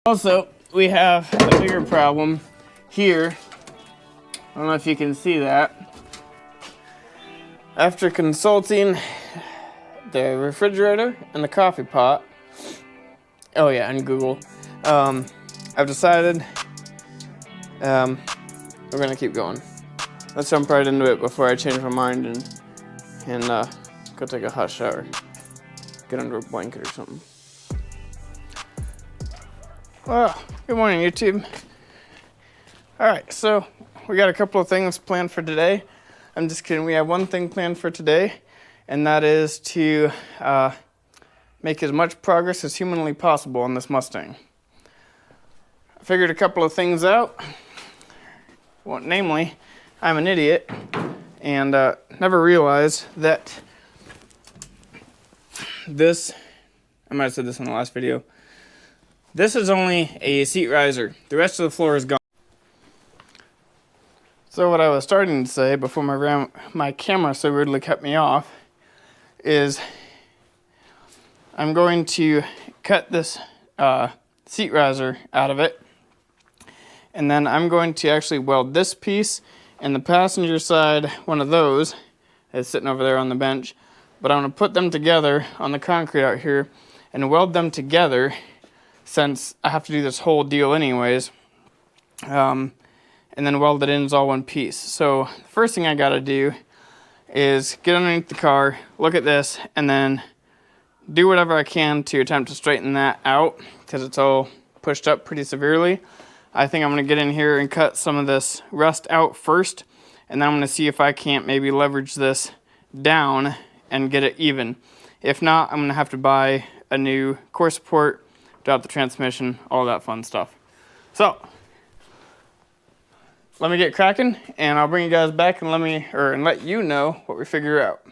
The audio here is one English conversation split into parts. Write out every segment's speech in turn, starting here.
Also, we have a bigger problem here. I don't know if you can see that. After consulting the refrigerator and the coffee pot, oh yeah, and Google, I've decided we're gonna keep going. Let's jump right into it before I change my mind and go take a hot shower. Get under a blanket or something. Well, good morning, YouTube. All right, so we got a couple of things planned for today. I'm just kidding. We have one thing planned for today, and that is to make as much progress as humanly possible on this Mustang. I figured a couple of things out. Well, namely, I'm an idiot and never realized that this, I might have said this in the last video, this is only a seat riser. The rest of the floor is gone. So what I was starting to say before my camera so weirdly cut me off is I'm going to cut this seat riser out of it, and then I'm going to actually weld this piece and the passenger side, one of those is sitting over there on the bench, but I'm going to put them together on the concrete out here and weld them together since I have to do this whole deal anyways, and then weld it in as all one piece. So the first thing I got to do is get underneath the car, look at this, and then do whatever I can to attempt to straighten that out because it's all pushed up pretty severely. I think I'm going to get in here and cut some of this rust out first, and then I'm going to see if I can't maybe leverage this down and get it even. If not, I'm going to have to buy a new core support, drop the transmission, all that fun stuff. So let me get cracking, and I'll bring you guys back and let you know what we figure out.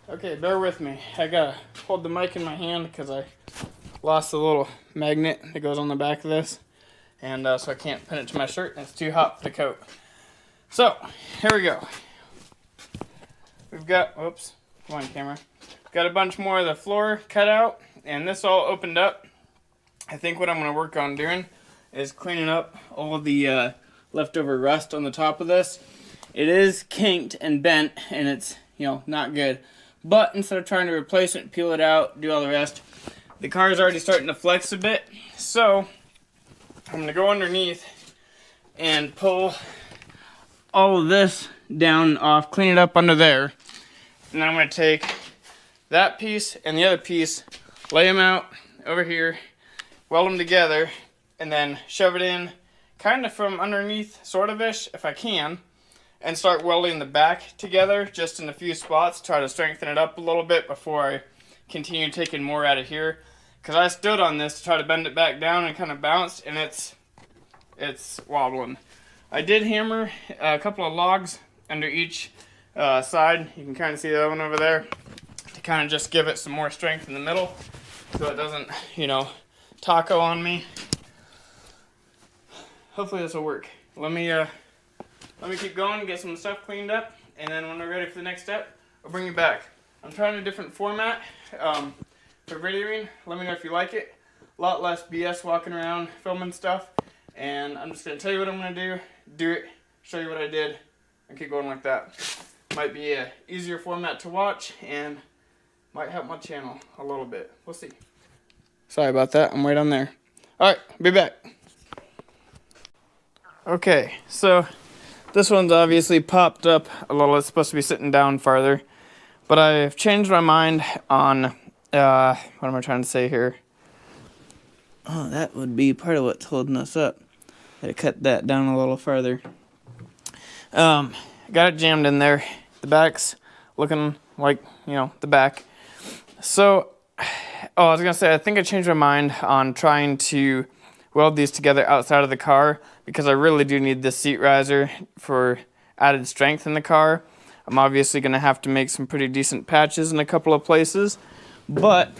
Okay, bear with me. I gotta hold the mic in my hand because I lost the little magnet that goes on the back of this, and so I can't pin it to my shirt, and it's too hot for the coat. So here we go. We've got, whoops, come on camera. Got a bunch more of the floor cut out, and this all opened up. I think what I'm going to work on doing is cleaning up all of the leftover rust on the top of this. It is kinked and bent, and it's, not good. But instead of trying to replace it, peel it out, do all the rest, the car is already starting to flex a bit. So I'm going to go underneath and pull all of this down off, clean it up under there. And then I'm going to take that piece and the other piece, lay them out over here, weld them together, and then shove it in kind of from underneath, sort of-ish, if I can, and start welding the back together just in a few spots, try to strengthen it up a little bit before I continue taking more out of here. Because I stood on this to try to bend it back down and kind of bounced, and it's wobbling. I did hammer a couple of logs under each side. You can kind of see that one over there to kind of just give it some more strength in the middle so it doesn't, taco on me. Hopefully this will work. Let me keep going, get some stuff cleaned up, and then when we're ready for the next step, I'll bring you back. I'm trying a different format for videoing. Let me know if you like it. A lot less BS walking around filming stuff, and I'm just going to tell you what I'm going to do it, show you what I did, and keep going like that. Might be an easier format to watch, and might help my channel a little bit. We'll see. Sorry about that. I'm right on there. Alright, be back. Okay, so this one's obviously popped up a little. It's supposed to be sitting down farther. But I've changed my mind on, what am I trying to say here? Oh, that would be part of what's holding us up. I cut that down a little farther. Got it jammed in there. The back's looking like, the back. So, I was going to say, I think I changed my mind on trying to weld these together outside of the car because I really do need this seat riser for added strength in the car. I'm obviously going to have to make some pretty decent patches in a couple of places, but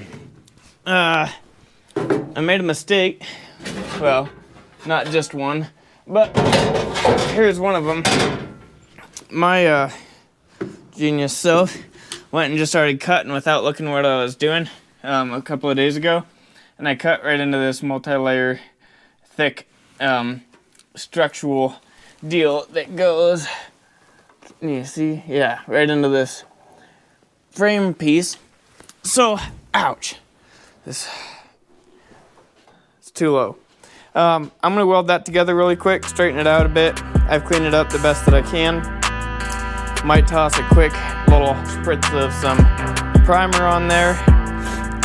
I made a mistake. Well, not just one, but here's one of them. My genius self went and just started cutting without looking what I was doing a couple of days ago, and I cut right into this multi-layer thick structural deal that goes, you see, yeah, right into this frame piece. So, ouch, it's too low. I'm gonna weld that together really quick, straighten it out a bit. I've cleaned it up the best that I can. Might toss a quick little spritz of some primer on there,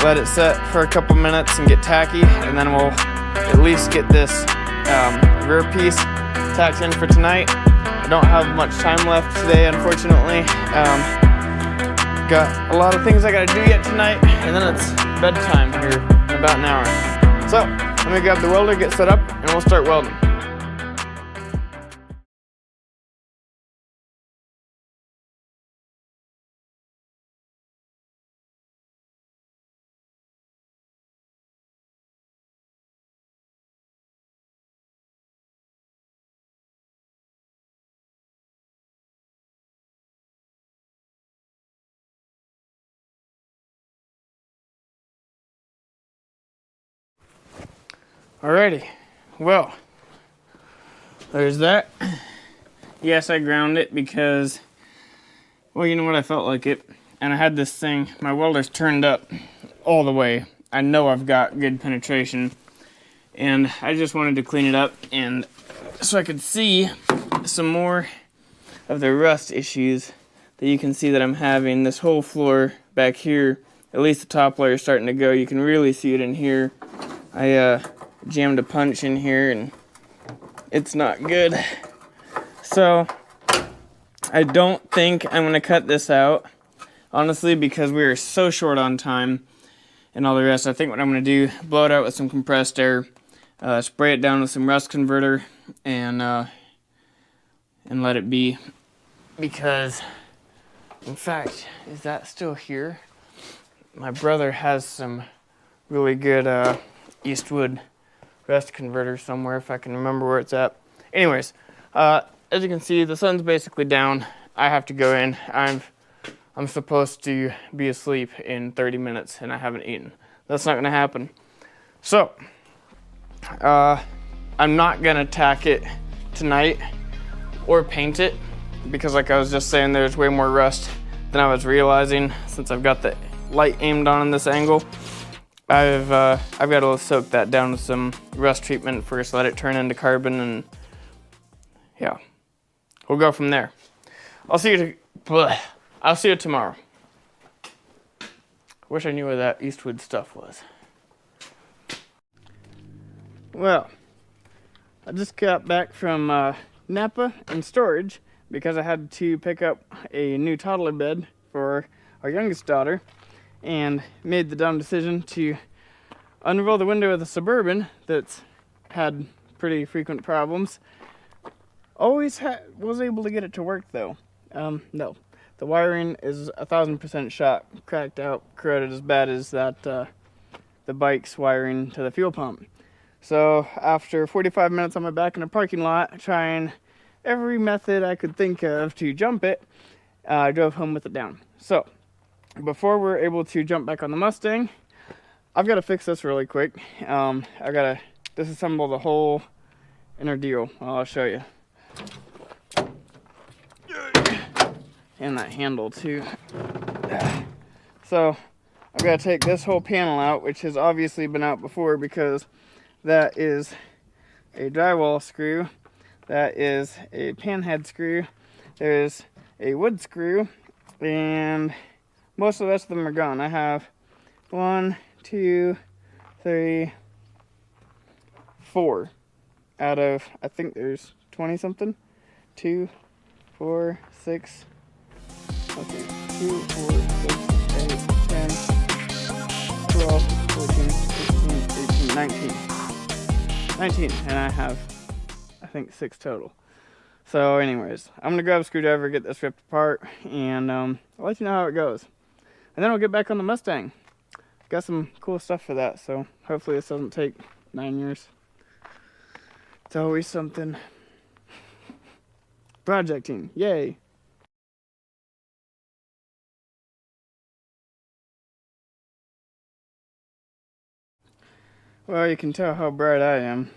let it set for a couple minutes and get tacky, and then we'll at least get this rear piece tacked in for tonight. I don't have much time left today, unfortunately. Got a lot of things I gotta do yet tonight, and then it's bedtime here in about an hour. So, let me grab the welder, get set up, and we'll start welding. Alrighty, well, there's that. Yes, I ground it because, well, you know what, I felt like it. And I had this thing, my welder's turned up all the way. I know I've got good penetration. And I just wanted to clean it up and so I could see some more of the rust issues that you can see that I'm having. This whole floor back here, at least the top layer is starting to go. You can really see it in here. I jammed a punch in here and it's not good. So I don't think I'm gonna cut this out, honestly, because we are so short on time and all the rest. I think what I'm gonna do, blow it out with some compressed air, spray it down with some rust converter, and let it be. Because, in fact, is that still here? My brother has some really good Eastwood rust converter somewhere, if I can remember where it's at. Anyways, as you can see, the sun's basically down. I have to go in. I'm supposed to be asleep in 30 minutes and I haven't eaten. That's not gonna happen. So, I'm not gonna tack it tonight or paint it because, like I was just saying, there's way more rust than I was realizing since I've got the light aimed on in this angle. I've got to soak that down with some rust treatment first, let it turn into carbon, and yeah, we'll go from there. I'll see you tomorrow. Wish I knew where that Eastwood stuff was. Well, I just got back from Napa and storage because I had to pick up a new toddler bed for our youngest daughter, and made the dumb decision to unroll the window of the Suburban that's had pretty frequent problems. Always was able to get it to work though. No, the wiring is 1000% shot, cracked out, corroded as bad as that the bike's wiring to the fuel pump. So after 45 minutes on my back in a parking lot, trying every method I could think of to jump it, I drove home with it down. So before we're able to jump back on the Mustang, I've got to fix this really quick. I gotta disassemble the whole inner deal. I'll show you. And that handle too. So I've got to take this whole panel out, which has obviously been out before because that is a drywall screw, that is a panhead screw, there's a wood screw, and most of the rest of them are gone. I have 1, 2, 3, 4 out of, I think there's 20 something. 2, 4, 6, okay, 2, 4, 6, 8, 10, 12, 14, 15, 18, 19. 19, and I have, I think, 6 total. So anyways, I'm gonna grab a screwdriver, get this ripped apart, and I'll let you know how it goes. And then we'll get back on the Mustang. Got some cool stuff for that, so hopefully this doesn't take 9 years. It's always something. Projecting, yay. Well, you can tell how bright I am.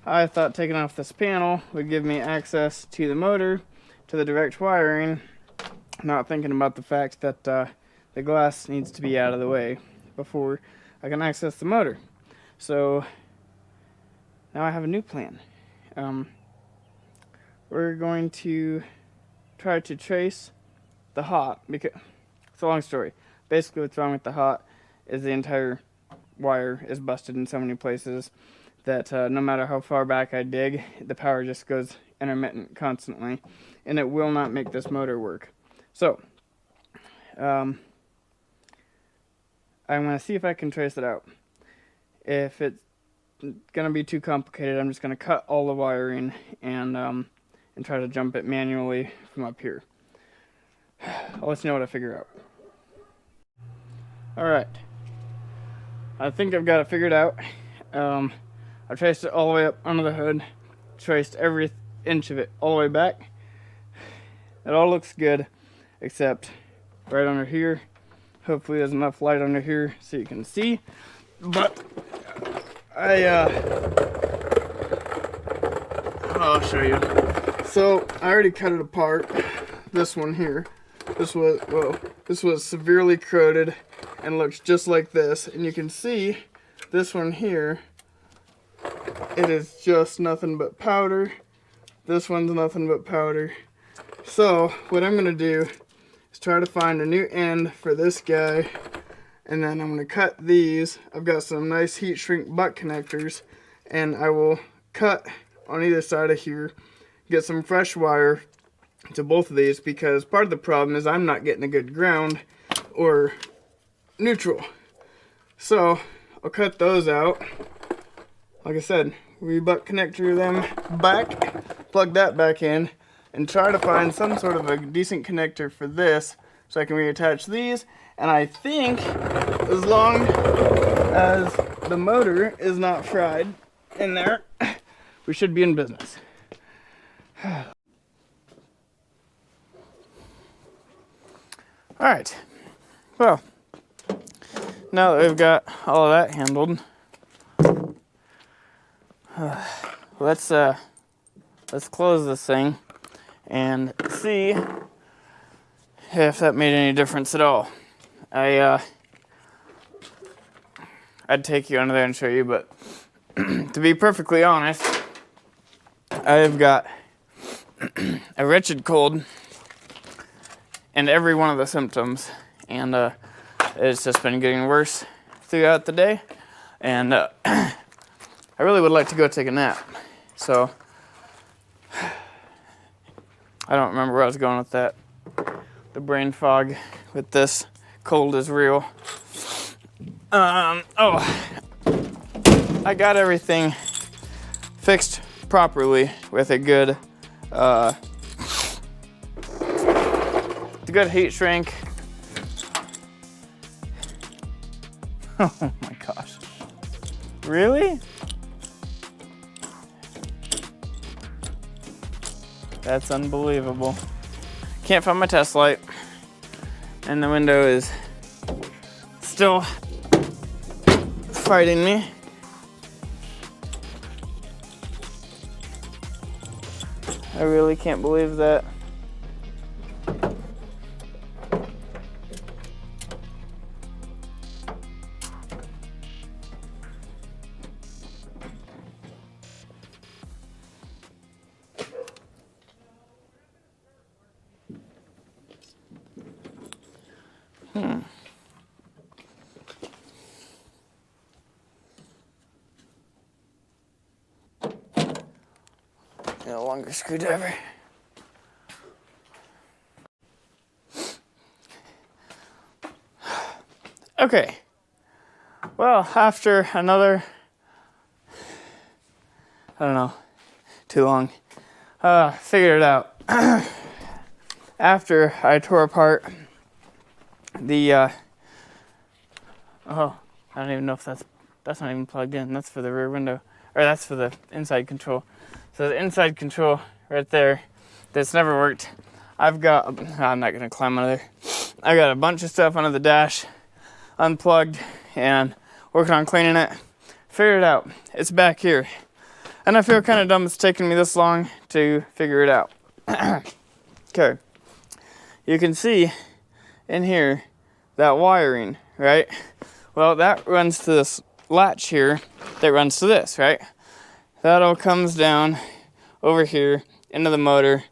I thought taking off this panel would give me access to the motor, to the direct wiring, not thinking about the fact that the glass needs to be out of the way before I can access the motor. So now I have a new plan. We're going to try to trace the hot, because it's a long story. Basically what's wrong with the hot is the entire wire is busted in so many places that no matter how far back I dig, the power just goes intermittent constantly, and it will not make this motor work. So I'm going to see if I can trace it out. If it's going to be too complicated, I'm just going to cut all the wiring and try to jump it manually from up here. I'll let you know what I figure out. Alright, I think I've got it figured out. I traced it all the way up under the hood, traced every inch of it all the way back. It all looks good, except right under here. Hopefully there's enough light under here so you can see. But I'll show you. So I already cut it apart. This one here. This was severely corroded and looks just like this. And you can see this one here, it is just nothing but powder. This one's nothing but powder. So what I'm going to do is try to find a new end for this guy, and then I'm going to cut these. I've got some nice heat shrink butt connectors, and I will cut on either side of here, get some fresh wire to both of these, because part of the problem is I'm not getting a good ground or neutral. So I'll cut those out. Like I said, we butt connector them back, plug that back in, and try to find some sort of a decent connector for this so I can reattach these. And I think as long as the motor is not fried in there, we should be in business. Alright, well, now that we've got all of that handled, let's close this thing and see if that made any difference at all. I'd take you under there and show you, but to be perfectly honest, I've got a wretched cold and every one of the symptoms, and it's just been getting worse throughout the day, and I really would like to go take a nap. So I don't remember where I was going with that. The brain fog with this cold is real. Oh, I got everything fixed properly with a good heat shrink. Oh my gosh. Really? That's unbelievable. Can't find my test light. And the window is still fighting me. I really can't believe that. A longer screwdriver. Okay. Well, after another, I don't know, too long, figured it out. After I tore apart the, oh, I don't even know if that's not even plugged in. That's for the rear window, or that's for the inside control. So the inside control right there, that's never worked. I'm not gonna climb under there. I got a bunch of stuff under the dash unplugged, and working on cleaning it. Figured it out. It's back here. And I feel kind of dumb it's taking me this long to figure it out. Okay. You can see in here that wiring, right? Well, that runs to this latch here that runs to this, right? That all comes down over here into the motor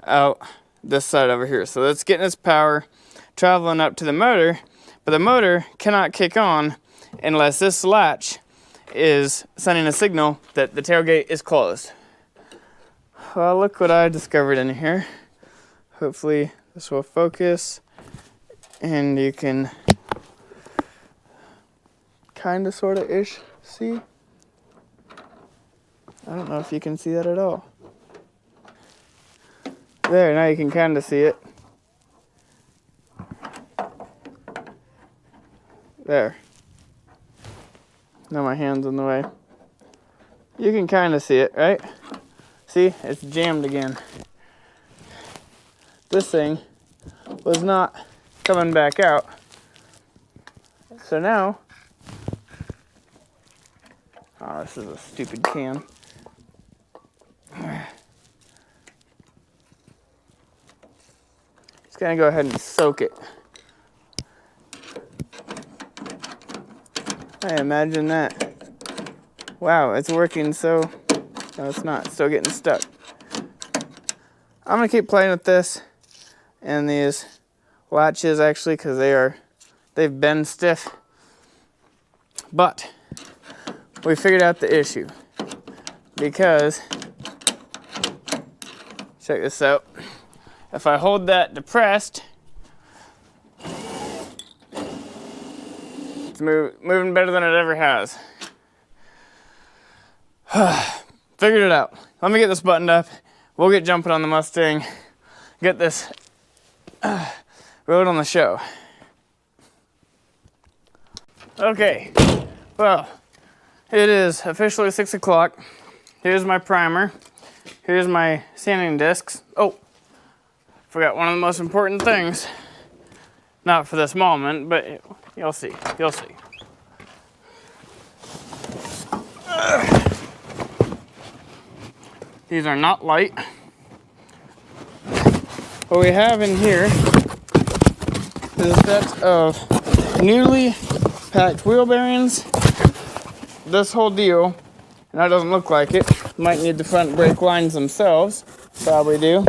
out this side over here. So that's getting its power traveling up to the motor, but the motor cannot kick on unless this latch is sending a signal that the tailgate is closed. Well, look what I discovered in here. Hopefully this will focus and you can kind of sort of ish see. I don't know if you can see that at all. There, now you can kind of see it. There. Now my hand's in the way. You can kind of see it, right? See, it's jammed again. This thing was not coming back out. So now, oh, this is a stupid can. Just gonna go ahead and soak it. I imagine that. Wow, it's working so... No, it's not. It's still getting stuck. I'm gonna keep playing with this and these latches actually, because they've been stiff. But we figured out the issue because check this out. If I hold that depressed, it's moving better than it ever has. Figured it out. Let me get this buttoned up. We'll get jumping on the Mustang. Get this road on the show. Okay. Well, it is officially 6 o'clock. Here's my primer. Here's my sanding discs. Oh, forgot one of the most important things. Not for this moment, but you'll see. You'll see. These are not light. What we have in here is a set of newly packed wheel bearings. This whole deal, and that doesn't look like it. Might need the front brake lines themselves. Probably do.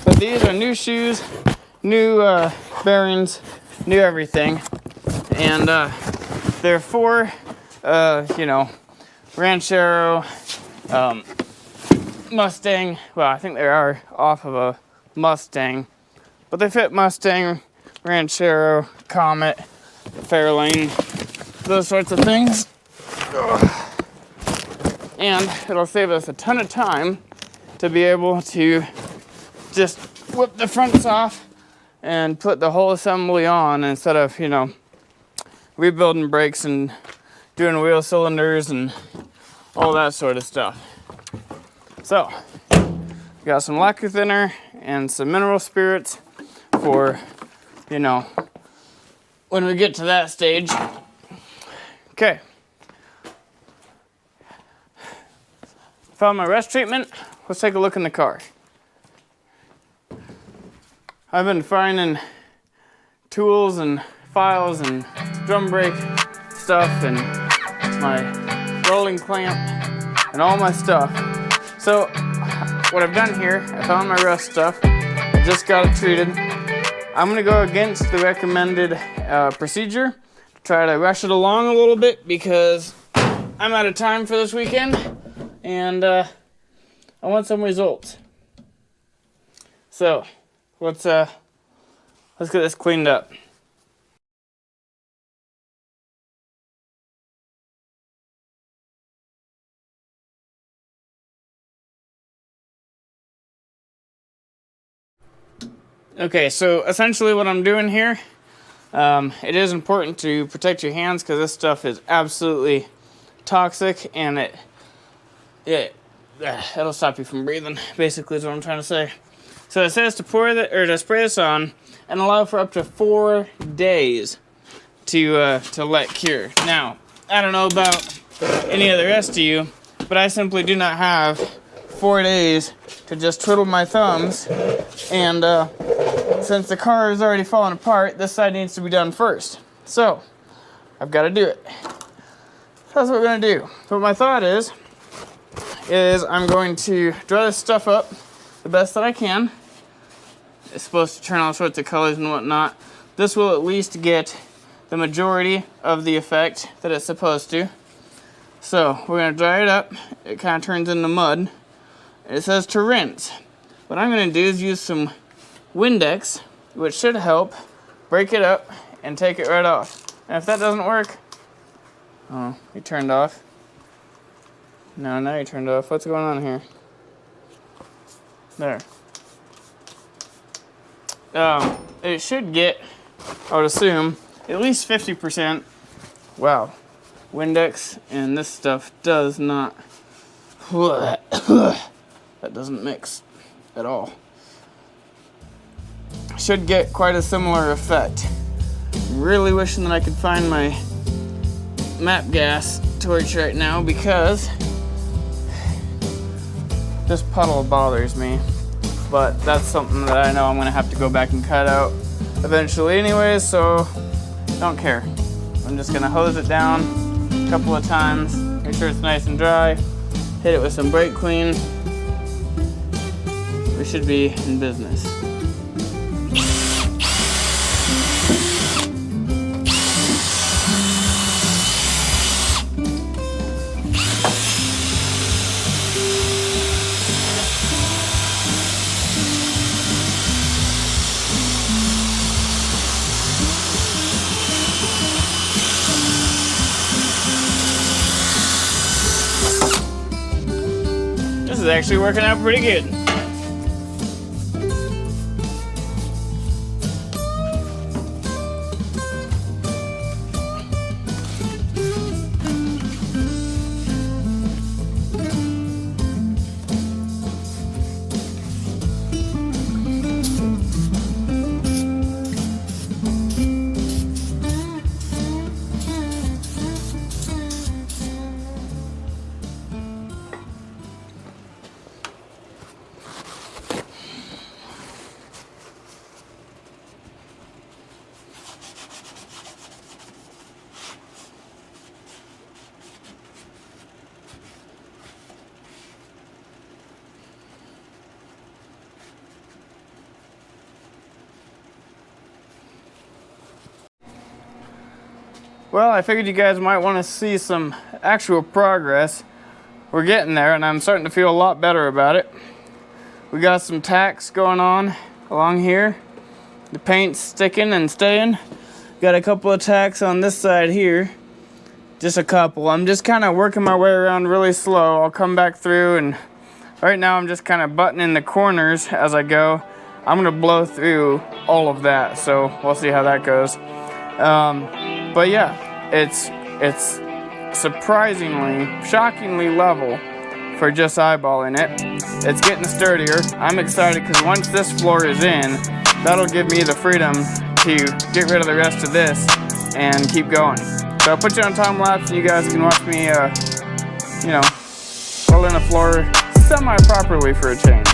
But these are new shoes, new bearings, new everything. And they're for, Ranchero, Mustang. Well, I think they are off of a Mustang. But they fit Mustang, Ranchero, Comet, Fairlane, those sorts of things. And it'll save us a ton of time to be able to just whip the fronts off and put the whole assembly on instead of, rebuilding brakes and doing wheel cylinders and all that sort of stuff. So, got some lacquer thinner and some mineral spirits for, when we get to that stage. Okay. Found my rust treatment. Let's take a look in the car. I've been finding tools and files and drum brake stuff and my rolling clamp and all my stuff. So what I've done here, I found my rust stuff. I just got it treated. I'm gonna go against the recommended procedure to try to rush it along a little bit because I'm out of time for this weekend and I want some results. So let's get this cleaned up. Okay, so essentially what I'm doing here, it is important to protect your hands because this stuff is absolutely toxic and it'll stop you from breathing, basically is what I'm trying to say. So it says to spray this on and allow for up to 4 days to let cure. Now, I don't know about any of the rest of you, but I simply do not have 4 days to just twiddle my thumbs. And since the car is already falling apart, this side needs to be done first. So I've got to do it. That's what we're going to do. But my thought is I'm going to dry this stuff up the best that I can. It's supposed to turn all sorts of colors and whatnot. This will at least get the majority of the effect that it's supposed to. So we're going to dry it up. It kind of turns into mud. It says to rinse. What I'm going to do is use some Windex, which should help break it up and take it right off. And if that doesn't work, oh, you turned off. No, now you turned off. What's going on here? There. It should get, I would assume, at least 50%. Wow. Windex and this stuff does not, that doesn't mix at all. Should get quite a similar effect. I'm really wishing that I could find my map gas torch right now because this puddle bothers me. But that's something that I know I'm gonna have to go back and cut out eventually anyways, so don't care. I'm just gonna hose it down a couple of times, make sure it's nice and dry, hit it with some brake clean. We should be in business. This is actually working out pretty good. Well, I figured you guys might want to see some actual progress. We're getting there, and I'm starting to feel a lot better about it. We got some tacks going on along here. The paint's sticking and staying. Got a couple of tacks on this side here. Just a couple. I'm just kind of working my way around really slow. I'll come back through, and right now I'm just kind of buttoning the corners as I go. I'm going to blow through all of that, so we'll see how that goes. But yeah, it's surprisingly, shockingly level for just eyeballing it. It's getting sturdier. I'm excited because once this floor is in, that'll give me the freedom to get rid of the rest of this and keep going. So I'll put you on time lapse and you guys can watch me, roll in the floor semi-properly for a change.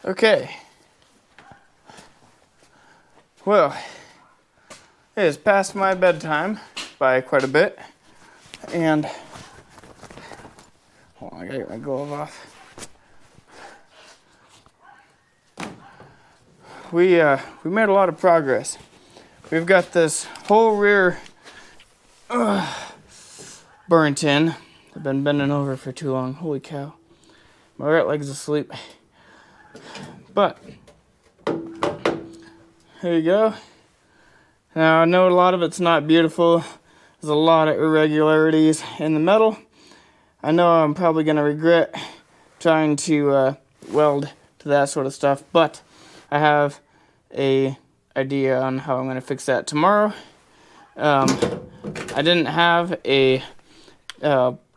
Okay. Well, it is past my bedtime by quite a bit, and hold on, I gotta get my glove off. We made a lot of progress. We've got this whole rear burnt in. I've been bending over for too long. Holy cow. My right leg's asleep. But here you go. Now I know a lot of it's not beautiful. There's a lot of irregularities in the metal. I know I'm probably going to regret trying to weld to that sort of stuff, but I have a idea on how I'm going to fix that tomorrow. I didn't have a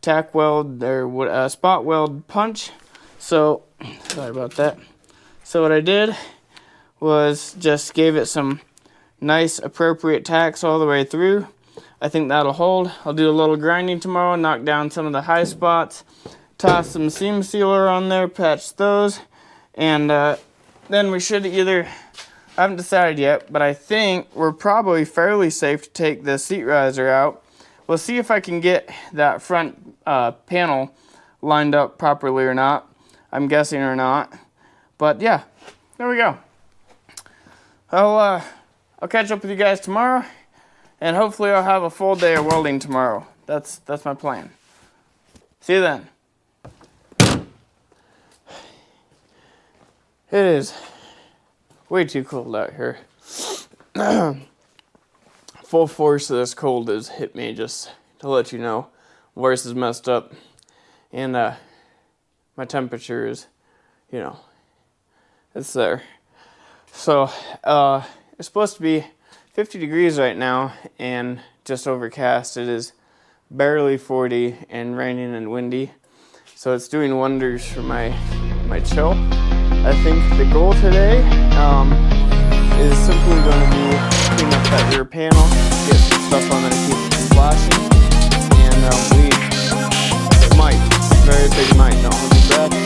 tack weld or spot weld punch, so sorry about that. So what I did was just gave it some nice appropriate tacks all the way through. I think that'll hold. I'll do a little grinding tomorrow, knock down some of the high spots, toss some seam sealer on there, patch those, and then we should either, I haven't decided yet, but I think we're probably fairly safe to take the seat riser out. We'll see if I can get that front panel lined up properly or not. I'm guessing or not. But yeah, there we go. I'll catch up with you guys tomorrow, and hopefully I'll have a full day of welding tomorrow. That's my plan. See you then. It is way too cold out here. Full force of this cold has hit me, just to let you know. Voice is messed up, and my temperature is, you know, it's there. So it's supposed to be 50 degrees right now and just overcast. It is barely 40 and raining and windy, so it's doing wonders for my chill. I think the goal today is simply going to be clean up that rear panel, get some stuff on there to keep it from flashing, and we might, very big might, don't hold your breath,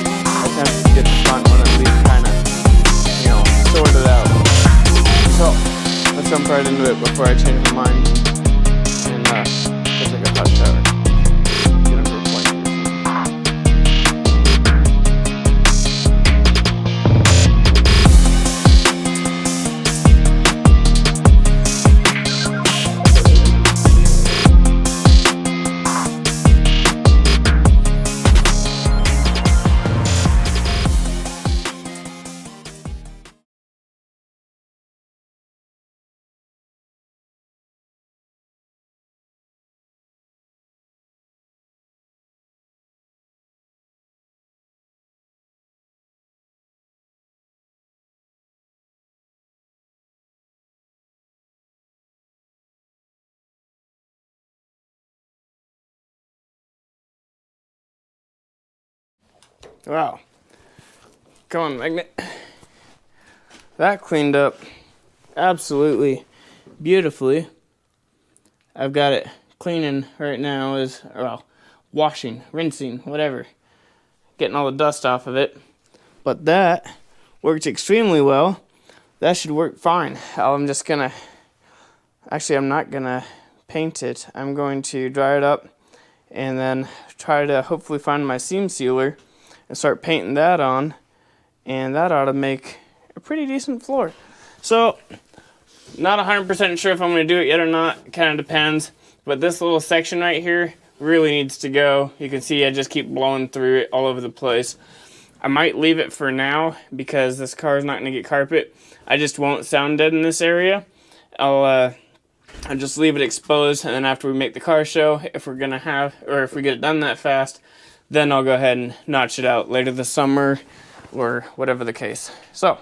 attempt to get the front one at least kind of, you know, sorted out. So let's jump right into it before I change my mind and go take a hot shower. Get into a plane. Wow. Come on, magnet. That cleaned up absolutely beautifully. I've got it cleaning right now, washing, rinsing, whatever. Getting all the dust off of it. But that worked extremely well. That should work fine. I'm not gonna paint it. I'm going to dry it up and then try to hopefully find my seam sealer and start painting that on, and that ought to make a pretty decent floor. So, not 100% sure if I'm going to do it yet or not. Kind of depends. But this little section right here really needs to go. You can see I just keep blowing through it all over the place. I might leave it for now because this car is not going to get carpet. I just won't sound dead in this area. I'll just leave it exposed, and then after we make the car show, if we get it done that fast, then I'll go ahead and notch it out later this summer or whatever the case. So,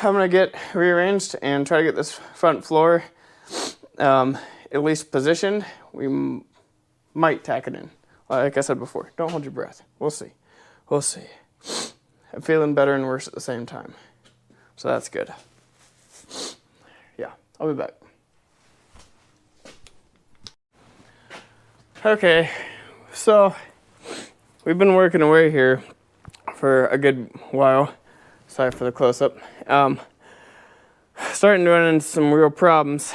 I'm going to get rearranged and try to get this front floor at least positioned. We might tack it in. Like I said before, don't hold your breath. We'll see. We'll see. I'm feeling better and worse at the same time. So that's good. Yeah, I'll be back. Okay, so we've been working away here for a good while. Sorry for the close-up. Starting to run into some real problems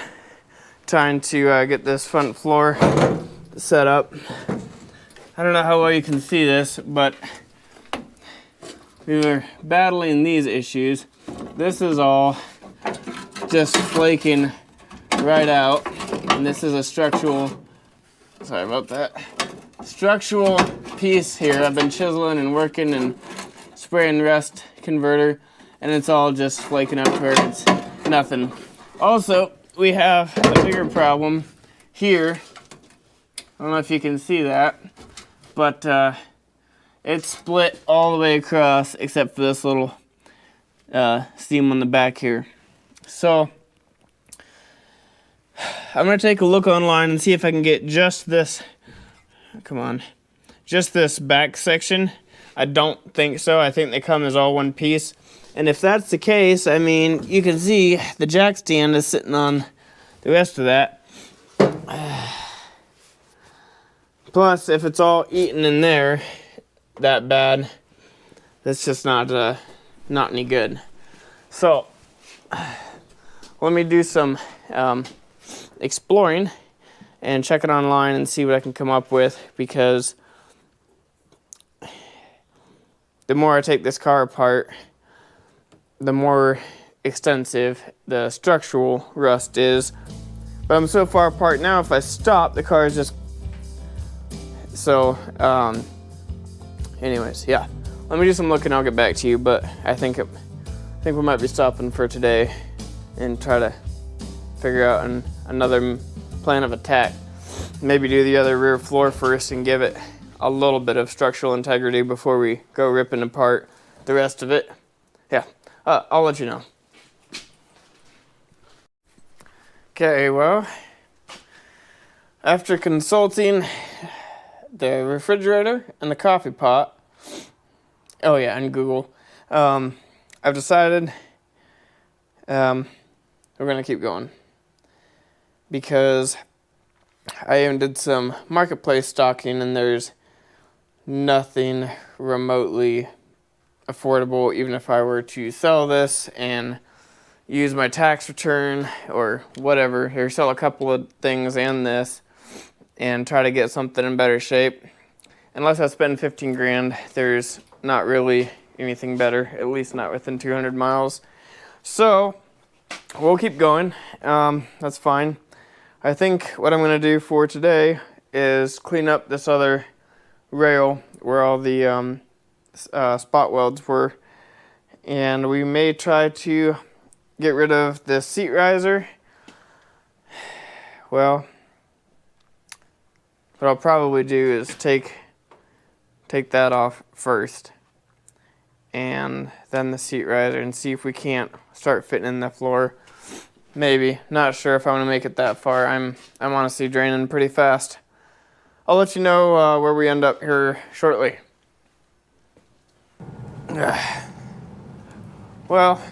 trying to get this front floor set up. I don't know how well you can see this, but we were battling these issues. This is all just flaking right out, and this is a structural, sorry about that, structural piece here. I've been chiseling and working and spraying rust converter, and it's all just flaking up where it's nothing. Also, we have a bigger problem here. I don't know if you can see that, but it's split all the way across except for this little seam on the back here. So I'm gonna take a look online and see if I can get just this, come on, just this back section. I don't think so. I think they come as all one piece. And if that's the case, I mean, you can see the jack stand is sitting on the rest of that. Plus, if it's all eaten in there that bad, that's just not any good. So let me do some exploring and check it online and see what I can come up with, because the more I take this car apart, the more extensive the structural rust is. But I'm so far apart now, if I stop, the car is just... So, anyways, yeah. Let me do some looking, I'll get back to you, but I think we might be stopping for today and try to figure out another plan of attack. Maybe do the other rear floor first and give it a little bit of structural integrity before we go ripping apart the rest of it. Yeah, I'll let you know. Okay, well, after consulting the refrigerator and the coffee pot, oh yeah, and Google, I've decided we're gonna keep going, because I even did some marketplace stalking and there's nothing remotely affordable, even if I were to sell this and use my tax return or whatever, or sell a couple of things and this and try to get something in better shape. Unless I spend 15 grand, there's not really anything better, at least not within 200 miles. So we'll keep going. That's fine. I think what I'm going to do for today is clean up this other rail where all the spot welds were, and we may try to get rid of the seat riser. Well, what I'll probably do is take that off first, and then the seat riser, and see if we can't start fitting in the floor. Maybe. Not sure if I want to make it that far. I'm honestly draining pretty fast. I'll let you know where we end up here shortly. Well,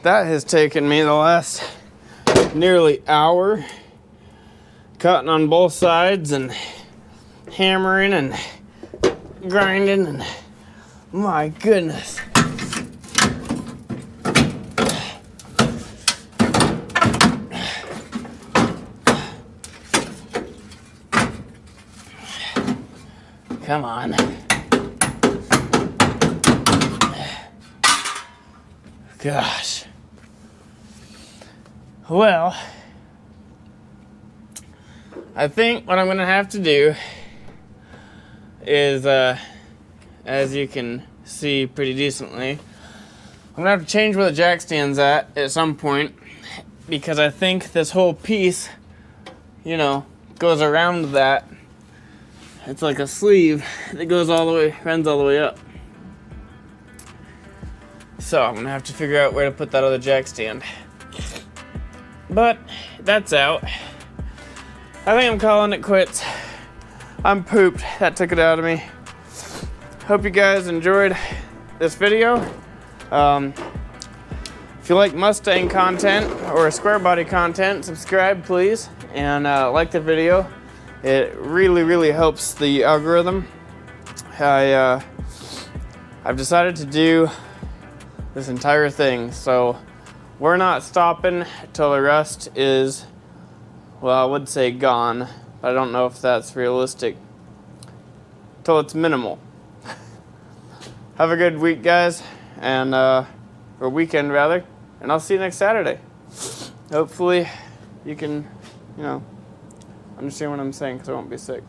that has taken me the last nearly hour, cutting on both sides and hammering and grinding, and my goodness. Come on. Gosh. Well, I think what I'm going to have to do is, as you can see pretty decently, I'm going to have to change where the jack stand's at some point, because I think this whole piece, you know, goes around that. It's like a sleeve that goes all the way, runs all the way up. So I'm gonna have to figure out where to put that other jack stand. But that's out. I think I'm calling it quits. I'm pooped. That took it out of me. Hope you guys enjoyed this video. If you like Mustang content or square body content, subscribe please, and like the video. It really helps the algorithm. I I've decided to do this entire thing. So we're not stopping till the rust is, well, I would say gone, but I don't know if that's realistic. Till it's minimal. Have a good week, guys, and or weekend rather, and I'll see you next Saturday. Hopefully you can, understand what I'm saying because I won't be sick.